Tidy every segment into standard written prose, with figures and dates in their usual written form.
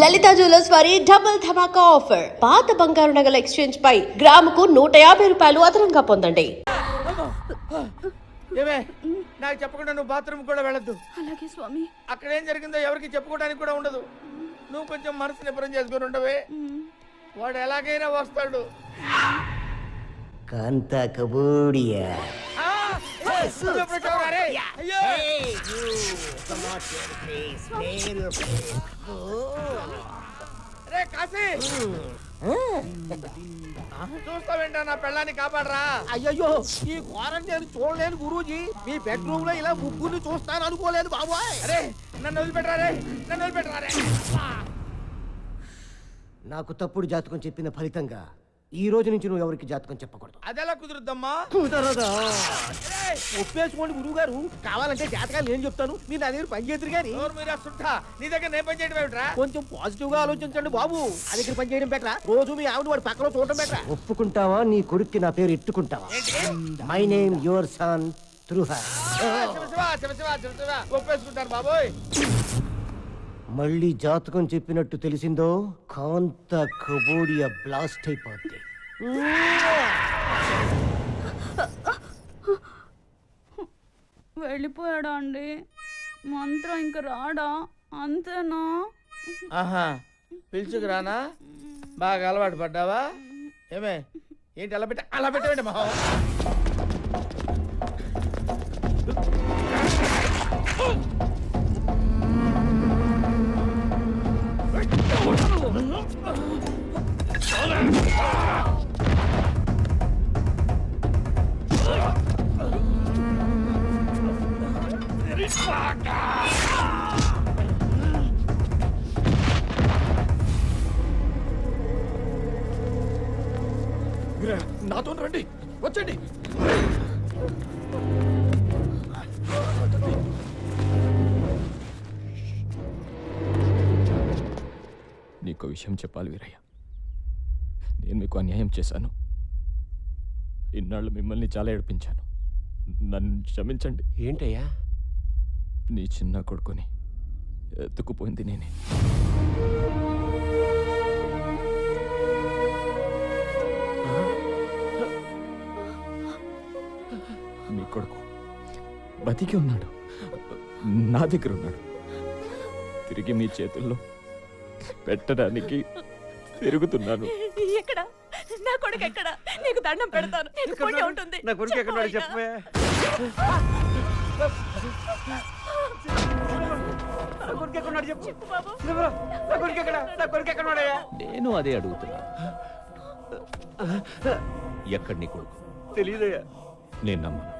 లలిత jewellers వారి double ధమాకా offer. పాత బంగారు నగల ఎక్స్చేంజ్ పై గ్రాముకు 150 రూపాయలు అదనంగా పొందండి. ఏమే నాకు చెప్పకుండా నువ్వు బాత్రూమ్ కూడా వెళ్ళొద్దు. అలాగే స్వామి. అక్కడ ఏం జరిగిందో ఎవరికి చెప్పుకోవడానికి కూడా ఉండదు. నువ్వు కొంచెం మనసు నిబ్బరం చేసుకుని ఉండవే. వాడు ఎలాగైనా వస్తాడు. కాంత కబూడియా చూస్తావేంటా నా పెళ్ళాన్ని కాపాడరా. అయ్యయ్యో ఈ క్వారంటైన్ చూడలేను గురూజీ. మీ బెడ్రూమ్ లో ఇలా ముగ్గురిని చూస్తాను అనుకోలేదు బాబోయ్. అరే నన్ను వదిలిపెట్టరా, నన్ను వదిలిపెట్టరా. నాకు తప్పుడు జాతకం చెప్పిన ఫలితంగా ఈ రోజు నుంచి నువ్వు ఎవరికి జాతకం చెప్పకూడదు. అదెలా కుదురుద్దమ్మా? కుదరదా? ఒప్పేసుకోండి గురువు గారు. కావాలంటే జాతకాలు నేను చెప్తాను, మీరు నా దగ్గర పని చేద్దరు గాని. మీరు సుట్టా నీ దగ్గర నేను పని చేయడం ఏమిట్రా? కొంచెం పాజిటివ్ గా ఆలోచించండి బాబు. ఆ దగ్గర పని చేయడం బెటరా, రోజు మీ ఆవిడ వాడి పక్కన చూడటం బెటరా. ఒప్పుకుంటావా నీ కొడుక్కి నా పేరు ఎట్టుకుంటావా? మై నేమ్ యువర్ సన్ త్రుహ. ఒప్పేసుకుంటాను బాబోయ్. మళ్ళీ జాతకం చెప్పినట్టు తెలిసిందో కాంత కబోడియా బ్లాస్ట్ అయిపోద్ది. వెళ్ళిపోయాడా అండి? మంత్రం ఇంక రాడా? అంతేనా? ఆహా పిలుచుకురానా? బాగా అలవాటు పడ్డావా? ఏమే ఏంటి అలా పెట్టండి మహా. నాతో రండి, వచ్చండి. నీకు విషయం చెప్పాలి వీరయ్య. నేను మీకు అన్యాయం చేశాను. ఇన్నాళ్ళు మిమ్మల్ని చాలా ఏడిపించాను. నన్ను క్షమించండి. ఏంటయ్యా? నీ చిన్న కొడుకుని ఎత్తుకుపోయింది నేనే. మీ కొడుకు బతికి ఉన్నాడు, నా దగ్గర ఉన్నాడు. తిరిగి మీ చేతుల్లో పెట్టడానికి తిరుగుతున్నాను. ఎక్కడ నా కొడుకు? ఎక్కడ? నీకు దండం పెడతాను. నీకు పుణ్యం ఉంటుంది. నా కొడుకు ఎక్కడ చెప్పే. నేను అదే అడుగుతున్నా. ఎక్కడ నీ కొడుకు? తెలీదయ్యా. నేను నమ్మను.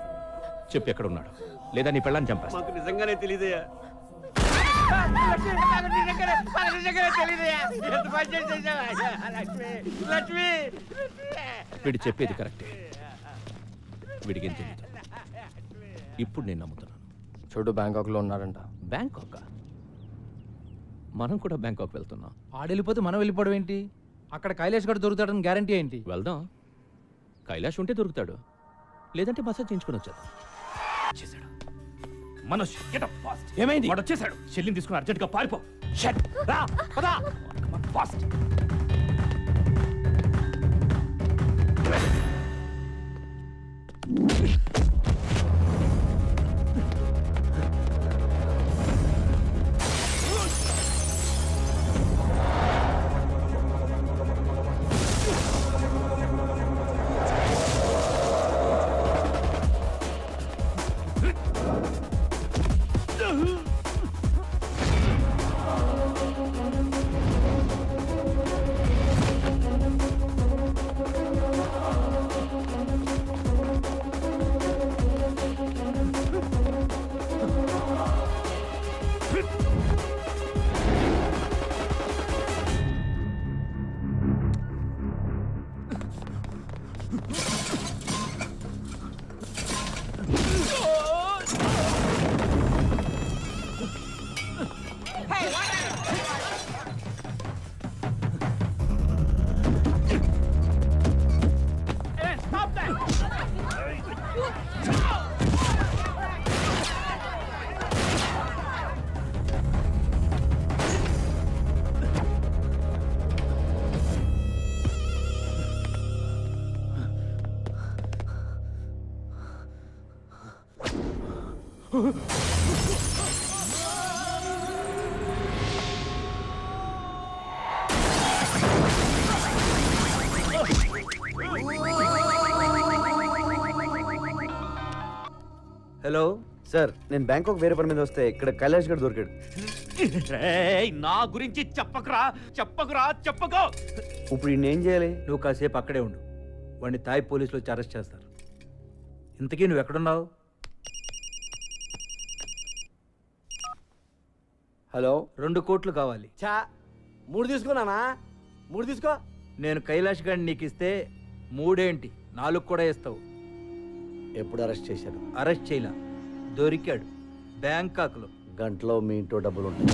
చెప్పు ఎక్కడ ఉన్నాడు, లేదా నీ పెళ్ళాన్ని చంపేస్తా. మాకు నిజంగానే తెలీదయ్యా. వీడు చెప్పేది కరెక్టే. వీడికేం తెలియదు. ఇప్పుడు నేను నమ్ముతున్నాను. చూడు బ్యాంకాక్లో ఉన్నాడంట. బ్యాంకాక్? మనం కూడా బ్యాంకాక్ వెళ్తున్నాం. ఆడెళ్ళిపోతే మనం వెళ్ళిపోవడం ఏంటి? అక్కడ కైలాష్ గడు దొరుకుతాడని గ్యారంటీ ఏంటి? వెళ్దాం. కైలాష్ ఉంటే దొరుకుతాడు, లేదంటే మసాజ్ చేయించుకుని వచ్చేద్దాం. చేశాడు మనోజ్. Get up fast. ఏమైంది? వాడు వచ్చేసాడు. షెల్లిని తీసుకుని అర్జెంట్ గా పారిపో. షట్ రా పదా ఫాస్ట్. హలో సార్, నేను బ్యాంకాక్ వేరే పని మీద వస్తే ఇక్కడ కైలాష్ గడ్ దొరికాడు. నా గురించి చెప్పకురా చెప్పకో. ఇప్పుడు ఈయన ఏం చేయాలి? నువ్వు కాసేపు అక్కడే ఉండు, వాడిని తాయ్ పోలీసులు వచ్చి అరెస్ట్ చేస్తారు. ఇంతకీ నువ్వు ఎక్కడున్నావు? హలో, 2 కోట్లు కావాలి. చా 3 తీసుకున్నానా? 3 తీసుకో. నేను కైలాష్ గారిని నీకు ఇస్తే 3 ఏంటి 4 కూడా ఇస్తావు. ఎప్పుడు అరెస్ట్ చేశారు? అరెస్ట్ చేయలా, దొరికాడు బ్యాంకాక్లో. గంటలో మీ ఇంట్లో డబ్బులు ఉంటాయి.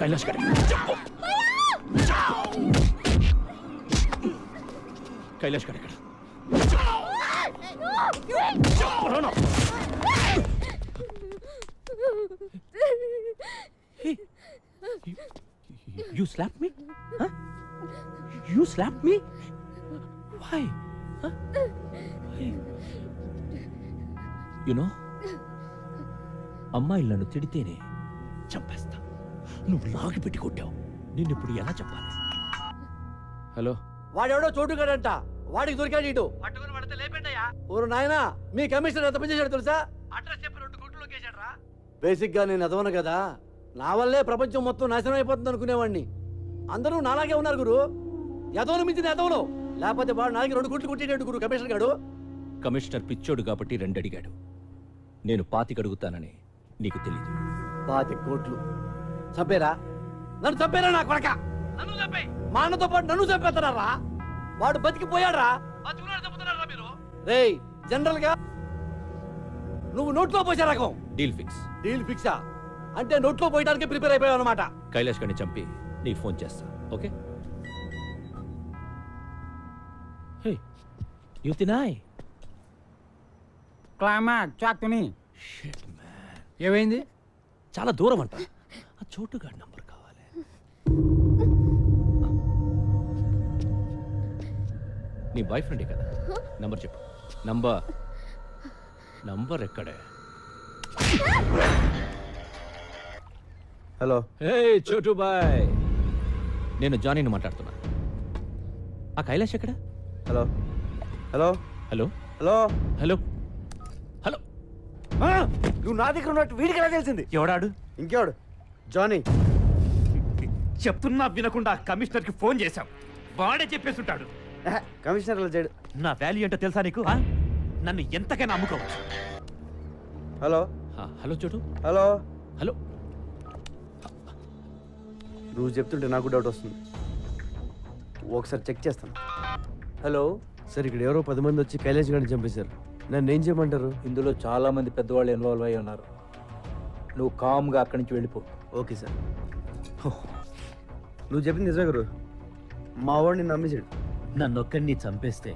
కైలాష్ గారు కైలాష్ గారు ఎక్కడ? You slapped me? Huh? You slapped me? Why? Huh? Why? You know, అమ్మాయిలు నన్ను తిడితేనే చంపేస్తా. నువ్వు లాగి పెట్టి కొట్టావు. నిన్నిప్పుడు ఎలా చెప్పాలి? హలో, వాడెవడో చోటుగాడంట, వాడికి దొరికాడు ఇటు. పట్టుకుని పడితే లేపేంటయ్యా. ఓరు నాయనా, మీ కమిషనర్ ఎంత పని చేశాడు తెలుసా? అడ్రస్ చెప్పి 2 కోట్లు లొకేషన్ రా. బేసిక్ గా నేను ఎదవను కదా, నా వల్లే ప్రపంచం మొత్తం నాశనం అయిపోతుంది అనుకునేవాడిని. అందరూ నాలాగే ఉన్నారు గురు, ఎదవను మించిన ఎదవను. లేకపోతే వాడు నాలుగు 2 కోట్లు కొట్టేటట్టు గురు కమిషనర్ గాడు. కమిషనర్ పిచ్చోడు కాబట్టి 2 అడిగాడు. నేను 25 అడుగుతానని నీకు తెలీదు. 25 కోట్లు చంపేరా? నన్ను చంపేరా నా కొడక? నన్ను చంపే, మా అన్నతో పాటు నన్ను చంపేస్తారా? వాడు బతికిపోయాడ్రా. రేయ్, జనరల్ గా నువ్వు నోట్లో పోసే రకం. Deal fix. డీల్ ఫిక్సా? అంటే నోట్లో పోయడానికి ప్రిపేర్ అయిపోయావు అనమాట. కైలాష్ గారిని చంపి నీకు ఫోన్ చేస్తా. ఓకే? హే, యు తినాయ్. క్లైమాక్స్ చాక్తుని. Shit man. ఏమైంది? చాలా దూరం అంట. ఆ చోటుగాడి నంబర్ కావాలి. నీ బాయ్ ఫ్రెండే కదా? నంబర్ చెప్పు. నంబర్ ఎక్కడే? హలో. హే చోటు బాయ్, నేను జానీని మాట్లాడుతున్నా. ఆ కైలాష్ ఎక్కడ? Hello hello hello hello hello hello. నువ్వు నా దగ్గర ఉన్నట్టు వీడికి ఎలా తెలిసింది? ఎవడాడు? ఇంకెవడు? జానీ. చెప్తున్నా వినకుండా కమిషనర్ కి ఫోన్ చేశాం. వాడే చెప్పేస్తుంటాడు. కమిషనర్ అలా చేయడు. నా వాల్యూ ఏంటో తెలుసా నీకు? నన్ను ఎంతకైనా అమ్ముకోవచ్చు. హలో హలో చోటు. హలో. హలో. నువ్వు చెప్తుంటే నాకు డౌట్ వస్తుంది, ఒకసారి చెక్ చేస్తాను. హలో సార్, ఇక్కడ ఎవరో 10 మంది వచ్చి కైలాష్ గారిని చంపేశారు. నన్ను ఏం చేయమంటారు? ఇందులో చాలా మంది పెద్దవాళ్ళు ఇన్వాల్వ్ అయి ఉన్నారు. నువ్వు కామ్గా అక్కడి నుంచి వెళ్ళిపో. Okay sir. నువ్వు చెప్పింది నిజమే గురు, మా వాడిని నమ్మేశాడు. నన్నొక్కడిని చంపేస్తే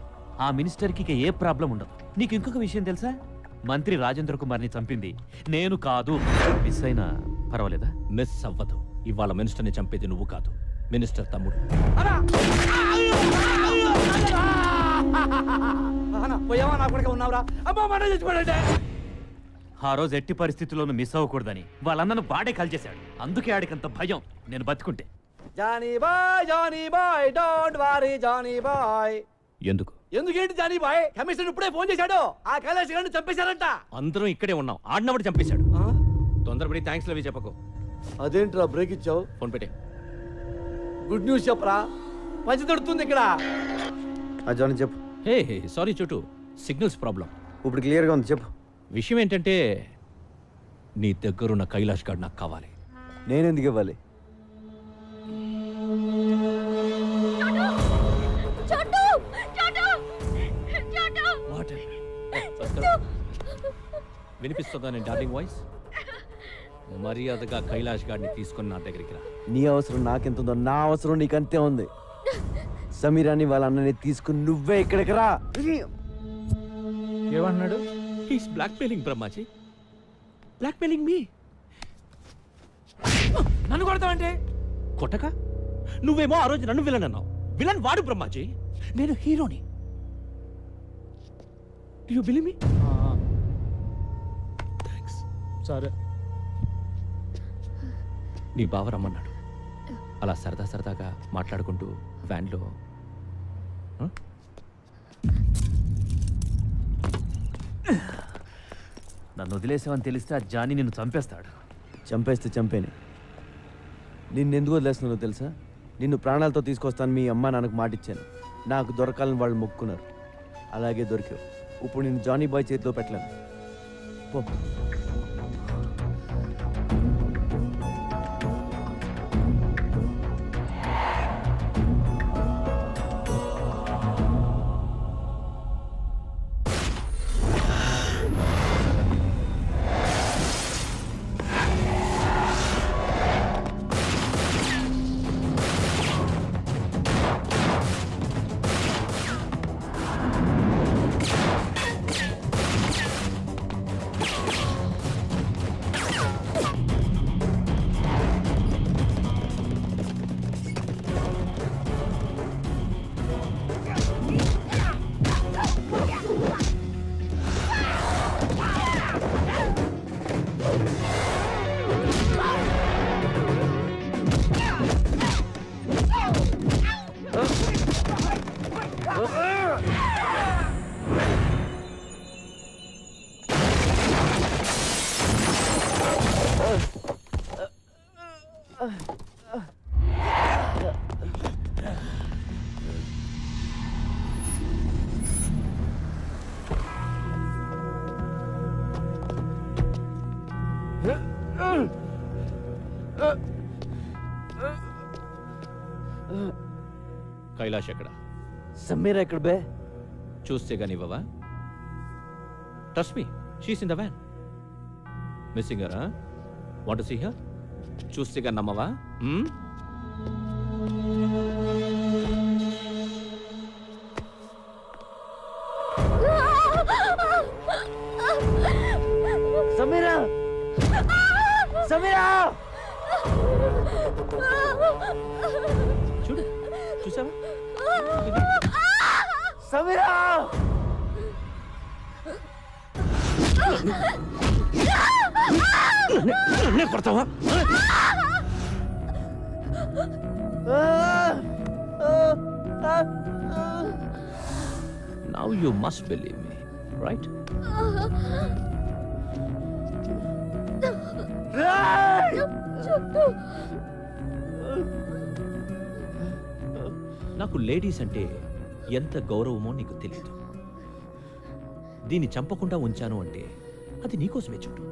ఆ మినిస్టర్కి ఇక ఏ ప్రాబ్లం ఉండదు. నీకు ఇంకొక విషయం తెలుసా? మంత్రి రాజేంద్ర కుమార్ని చంపింది నేను కాదు. మిస్ అయినా పర్వాలేదా? మిస్ అవ్వదు. ఇవాళ మినిస్టర్ని చంపేది నువ్వు కాదు, మినిస్టర్ తమ్ముడు. పోయావా నా కొడుకు? ఉన్నావురా? అమ్మా మన చచ్చిపోయాడే. ఆ రోజు ఎట్టి పరిస్థితుల్లోనూ మిస్ అవ్వకూడదని వాళ్ళందరూ వాడే కాల్చేశాడు. అందుకే ఆడికంత భయం నేను బతుకుంటే. Johnny boy don't worry Johnny boy. ఎందుకు? ఎందుకేంటి జానీ బాయ్? కమిషనర్ ఇప్పుడే ఫోన్ చేశాడు, ఆ కైలాష్ గారిని చంపేశారంట. అందరం ఇక్కడే ఉన్నాం. ఆడినవాడు చంపేశాడు. తొందరపడి థ్యాంక్స్ లవి చెప్పకు. అదేంట్రా బ్రేక్ ఇచ్చావు? ఫోన్ పెట్టే. గుడ్ న్యూస్ చెప్పరా, పంచి తడుతుంది ఇక్కడ. జానీ చెప్పు. హే సారీ చోటు, సిగ్నల్స్ ప్రాబ్లం. ఇప్పుడు క్లియర్గా ఉంది, చెప్పు. విషయం ఏంటంటే నీ దగ్గరున్న కైలాష్ గార్డ్ నాకు కావాలి. నేను ఎందుకు ఇవ్వాలి? వినిపిస్తుందా నేను డార్లింగ్ వాయిస్? మర్యాదగా కైలాష్ గారిని తీసుకొని నా దగ్గరికి రా. నీ అవసరం నాకెంత ఉందో నా అవసరం నీకంతే ఉంది. సమీరాని వాళ్ళ అన్నని తీసుకుని నువ్వే ఇక్కడికి రా. ఏమన్నాడు? హీస్ బ్లాక్మెయిలింగ్ బ్రహ్మాజీ, బ్లాక్మెయిలింగ్ మీ. నన్ను కొడతావంటే? కొట్టక? నువ్వేమో ఆ రోజు నన్ను విలన్ అన్నావు. విలన్ వాడు బ్రహ్మాజీ, నేను హీరోని. You believe me? థ్యాంక్స్. సరే. నీ బావ రమ్మన్నాడు. అలా సరదాగా మాట్లాడుకుంటూ వ్యాన్లో నన్ను వదిలేసావని తెలిస్తే ఆ జానీ నిన్ను చంపేస్తాడు. చంపేస్తే చంపేని. నిన్నెందుకు వదిలేస్తున్నానో తెలుసా? నిన్ను ప్రాణాలతో తీసుకొస్తాను మీ అమ్మ నాన్నకు మాటిచ్చాను. నాకు దొరకాలని వాళ్ళు మొక్కున్నారు. అలాగే దొరికావు. ఇప్పుడు నేను జానీ బాయ్ చేతిలో పెట్టలేను. పో. కైలాష్ ఎక్కడ? సమీరా ఎక్కడ బే? చూస్తే గానీ ఇవ్వవా? Trust me, she's in the van. Missing her? Want to see her? చూస్తే గానీ నమ్మవా? సమీరా! సమీరా! చూడు, చూసావా? సమీరా! నన్నే కొడతావా? Now you must believe me, right? నాకు లేడీస్ అంటే ఎంత గౌరవమో నీకు తెలియదు. దీన్ని చంపకుండా ఉంచాను అంటే అది నీకోసమే చూడు.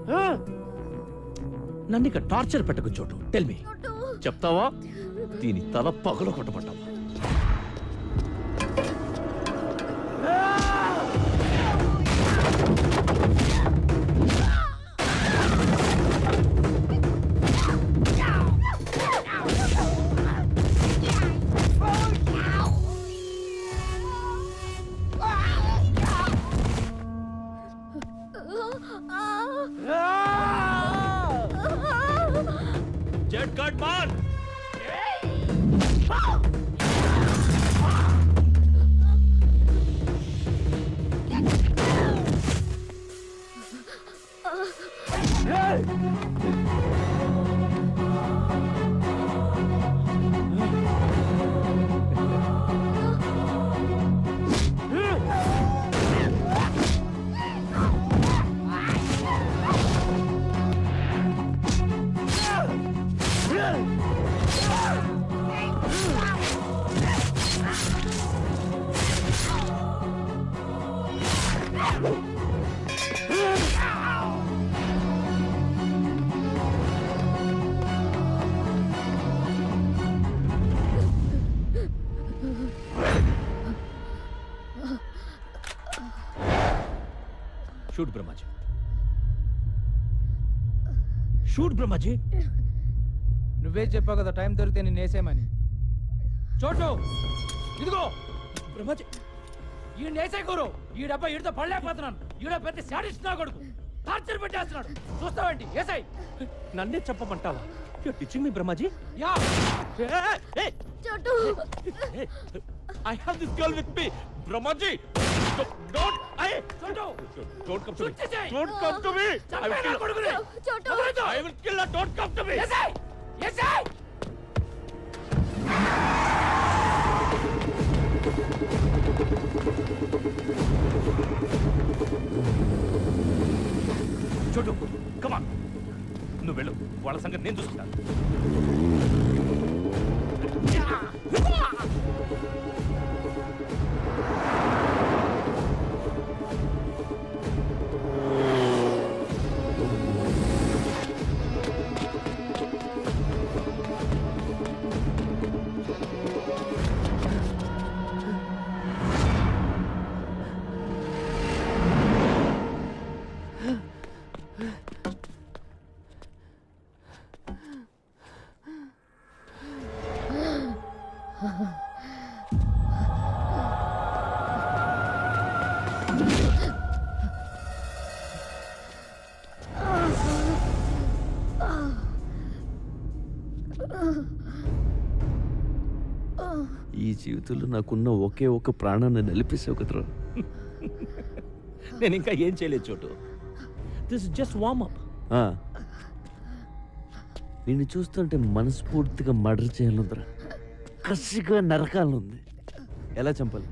నన్ను ఇక టార్చర్ పెట్టకు చోటు. టెల్ మీ, చెప్తావా? దీని తల పగలు కొట్టబడ్డావా? Jet cut man! Shoot Brahmaji, shoot Brahmaji. నువ్వే చెప్పావు కదా టైం దొరికితే నేను వేసేయమని. చోటు ఇదిగో బ్రహ్మాజీ, ఈ నేసే గురు ఈ డబ్బా ఈడితో పడలేకపోతున్నాను. ఈడ పెద్ద శాడిస్ట్ నా కొడుకు టార్చర్ పెట్టేస్తున్నాడు. చూస్తావేంటి? ఏసై నన్నే చెప్పమంటావా? You are teaching me Brahmaji. Yeah I have this girl with me. Brahmaji don't don't come to me don't come to me I will kill don't come to me చోటు కమాన్ నువ్వు వెళ్ళు వాళ్ళ సంగతి నేను చూసుకుంటాను ఈ జీవితంలో నాకున్న ఒకే ఒక ప్రాణాన్ని నిలిపేసావు కదరా. నేను ఇంకా ఏం చేయలేదు చోటు దిస్ జస్ట్ వార్మ్ అప్ ఆ. నిన్ను చూస్తుంటే మనస్ఫూర్తిగా మర్డర్ చేయాలందరా, కసిగా నరకాలనుంది. ఎలా చంపాలి,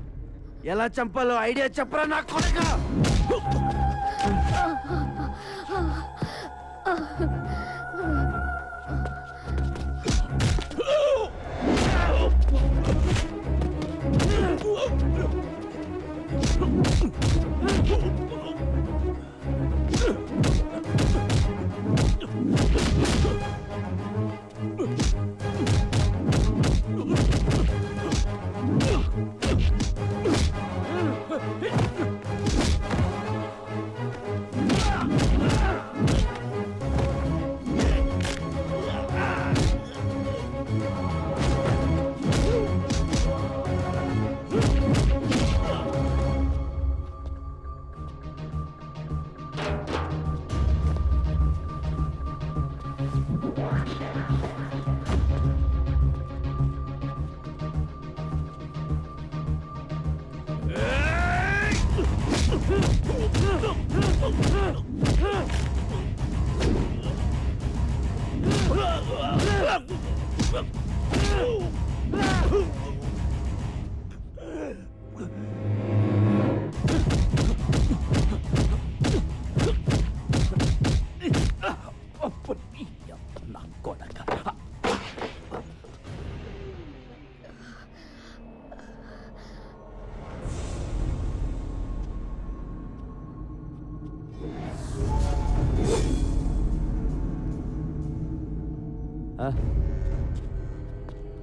ఎలా చంపాలో ఐడియా చెప్పరా నా కొడుకా.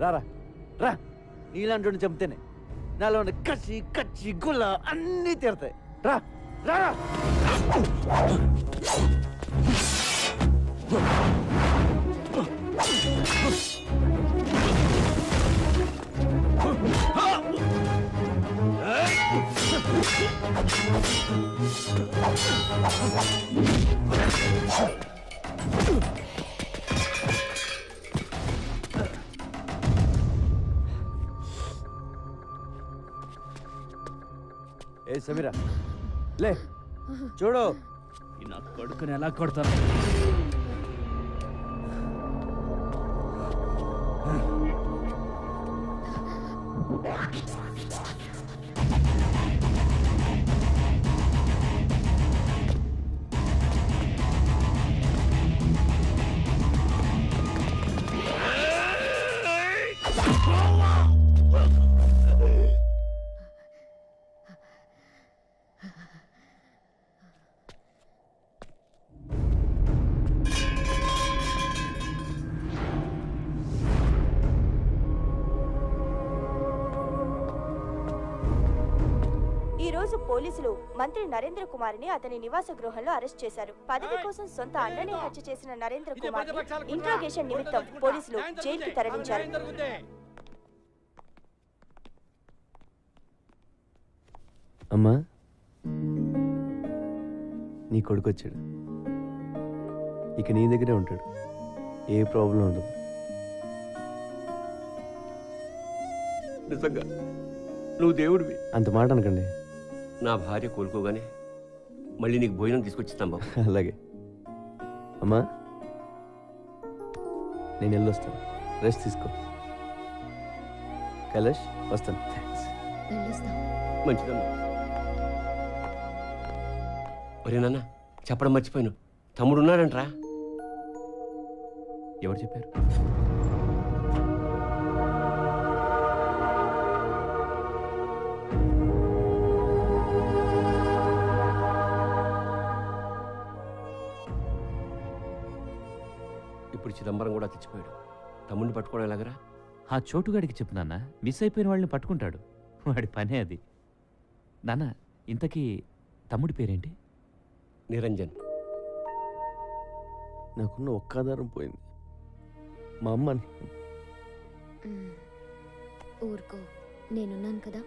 రారా రా, నీలాంటి చంపితేనే నాలో ఉన్న కసి కచ్చి గుల్ల అన్నీ తీరతాయి. రా రా ఏ సమీరా లే, చూడు నా కొడుకుని ఎలా కొడతాను. ఈ రోజు పోలీసులు మంత్రి నరేంద్ర కుమార్ని అతని నివాస గృహంలో అరెస్ట్ చేశారు. పదవి కోసం సొంత అన్ననే హత్య చేసిన నరేంద్ర కుమార్ ఇంట్రాగేషన్ నిమిత్తం పోలీసులు జైలుకి తరలించారు. అమ్మా, నీ కొడుకు వచ్చాడు. ఇక నీ దగ్గరే ఉంటాడు, ఏ ప్రాబ్లం ఉండదు. నిజంగా నువ్వు దేవుడివి. అంత మాట అనకండి. నా భార్య కోలుకోగానే మళ్ళీ నీకు భోజనం తీసుకొచ్చిస్తాం బాబు. అలాగే అమ్మా, నేను వెళ్ళొస్తాను, రెస్ట్ తీసుకో. కైలాష్ వస్తాను. మంచిదమ్మా. ఒరే నాన్న, చెప్పడం మర్చిపోయాను, తమ్ముడు ఉన్నాడంట్రా. ఎవరు చెప్పారు? ఇప్పుడు చిదంబరం కూడా తెచ్చిపోయాడు. తమ్ముడిని పట్టుకోవడం ఎలాగరా? ఆ చోటుగాడికి చెప్పు నాన్న, మిస్ అయిపోయిన వాళ్ళని పట్టుకుంటాడు. వాడి పనే అది. నాన్న, ఇంతకీ తమ్ముడి పేరేంటి? నిరంజన్. నాకున్న ఒక్క ఆధారం పోయింది, మా అమ్మని. ఊరుకో, నేనున్నాను కదా.